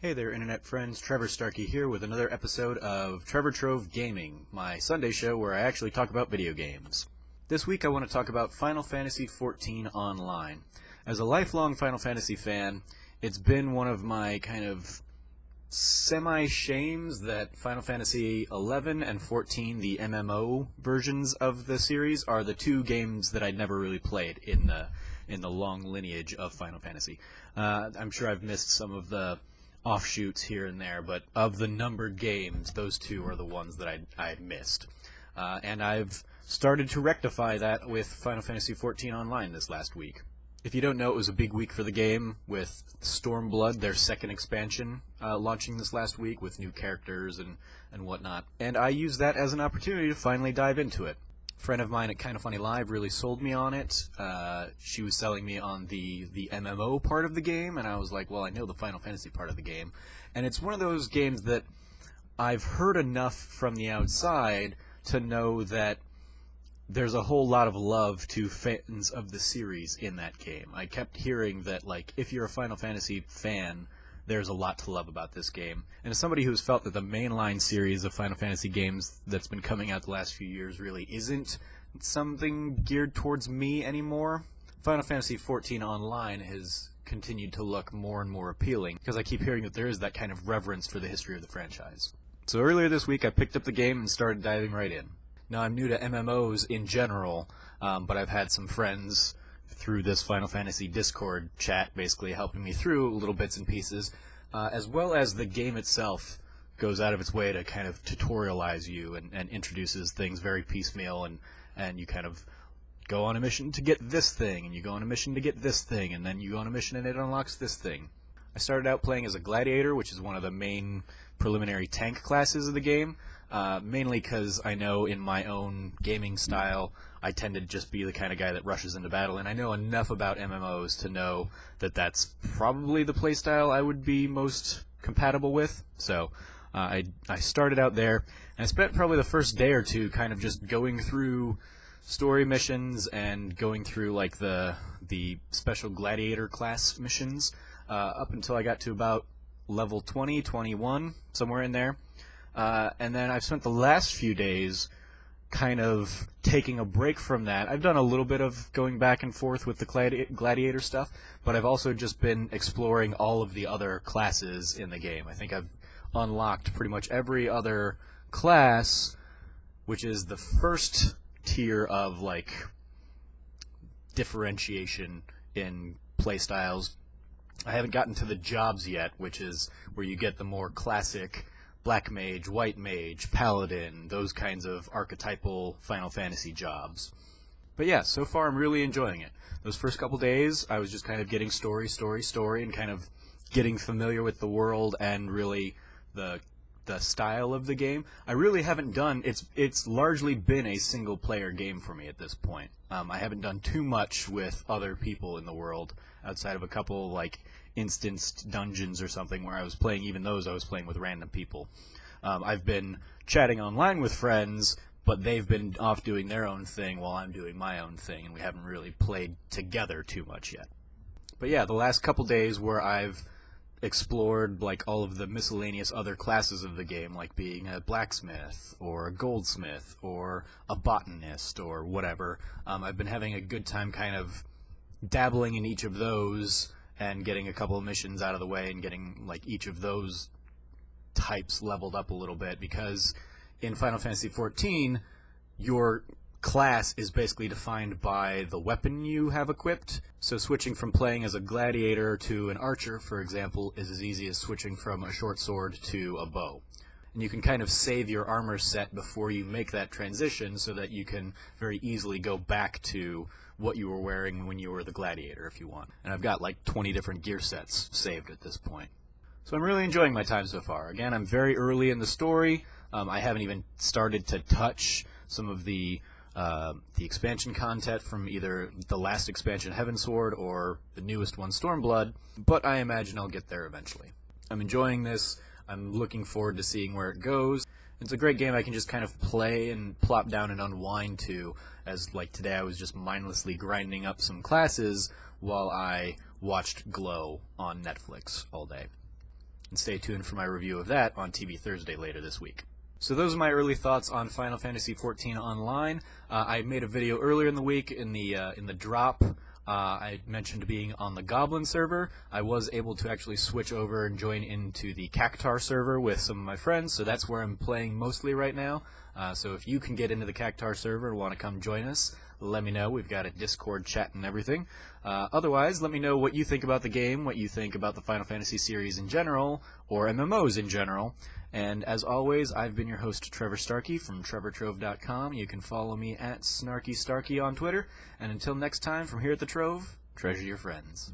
Hey there, internet friends. Trevor Starkey here with another episode of Trevor Trove Gaming, my Sunday show where I actually talk about video games. This week I want to talk about Final Fantasy XIV Online. As a lifelong Final Fantasy fan, it's been one of my kind of semi-shames that Final Fantasy XI and XIV, the MMO versions of the series, are the two games that I'd never really played in the long lineage of Final Fantasy. I'm sure I've missed some of the offshoots here and there, but of the numbered games, those two are the ones that I'd missed. And I've started to rectify that with Final Fantasy XIV Online this last week. If you don't know, it was a big week for the game, with Stormblood, their second expansion, launching this last week with new characters and whatnot. And I used that as an opportunity to finally dive into it. A friend of mine at Kinda Funny Live really sold me on it. She was selling me on the MMO part of the game, and I was like, well, I know the Final Fantasy part of the game. And it's one of those games that I've heard enough from the outside to know that there's a whole lot of love to fans of the series in that game. I kept hearing that, like, if you're a Final Fantasy fan, there's a lot to love about this game. And as somebody who's felt that the mainline series of Final Fantasy games that's been coming out the last few years really isn't something geared towards me anymore, Final Fantasy XIV Online has continued to look more and more appealing, because I keep hearing that there is that kind of reverence for the history of the franchise. So earlier this week I picked up the game and started diving right in. Now, I'm new to MMOs in general, but I've had some friends through this Final Fantasy Discord chat basically helping me through little bits and pieces, as well as the game itself goes out of its way to kind of tutorialize you and introduces things very piecemeal, and you kind of go on a mission to get this thing, and you go on a mission to get this thing, and then you go on a mission and it unlocks this thing. I started out playing as a gladiator, which is one of the main preliminary tank classes of the game, mainly because I know in my own gaming style I tend to just be the kind of guy that rushes into battle, and I know enough about MMOs to know that that's probably the playstyle I would be most compatible with. So I started out there, and I spent probably the first day or two kind of just going through story missions and going through like the special gladiator class missions up until I got to about level 20, 21, somewhere in there. And then I've spent the last few days kind of taking a break from that. I've done a little bit of going back and forth with the gladiator stuff, but I've also just been exploring all of the other classes in the game. I think I've unlocked pretty much every other class, which is the first tier of like differentiation in playstyles. I haven't gotten to the jobs yet, which is where you get the more classic Black Mage, White Mage, Paladin, those kinds of archetypal Final Fantasy jobs. But yeah, so far I'm really enjoying it. Those first couple days, I was just kind of getting story, and kind of getting familiar with the world and really the style of the game. I really haven't done, it's largely been a single player game for me at this point. I haven't done too much with other people in the world, outside of a couple like instanced dungeons or something where I was playing, even those I was playing with random people. I've been chatting online with friends, but they've been off doing their own thing while I'm doing my own thing, and we haven't really played together too much yet. But yeah, the last couple days where I've explored like all of the miscellaneous other classes of the game, like being a blacksmith or a goldsmith or a botanist or whatever, I've been having a good time kind of dabbling in each of those and getting a couple of missions out of the way and getting like each of those types leveled up a little bit, because in Final Fantasy XIV your class is basically defined by the weapon you have equipped. So switching from playing as a gladiator to an archer, for example, is as easy as switching from a short sword to a bow. And you can kind of save your armor set before you make that transition so that you can very easily go back to what you were wearing when you were the gladiator if you want. And I've got like 20 different gear sets saved at this point. So I'm really enjoying my time so far. Again, I'm very early in the story. I haven't even started to touch some of the expansion content from either the last expansion, Heavensward, or the newest one, Stormblood, but I imagine I'll get there eventually. I'm enjoying this. I'm looking forward to seeing where it goes. It's a great game I can just kind of play and plop down and unwind to, as like today I was just mindlessly grinding up some classes while I watched Glow on Netflix all day. and stay tuned for my review of that on TV Thursday later this week. So those are my early thoughts on Final Fantasy XIV Online. I made a video earlier in the week in the drop. I mentioned being on the Goblin server. I was able to actually switch over and join into the Cactar server with some of my friends, so that's where I'm playing mostly right now. So if you can get into the Cactar server and want to come join us, let me know. We've got a Discord chat and everything. Otherwise, let me know what you think about the game, what you think about the Final Fantasy series in general, or MMOs in general. And as always, I've been your host, Trevor Starkey from TrevorTrove.com. You can follow me at SnarkyStarkey on Twitter. And until next time, from here at the Trove, treasure your friends.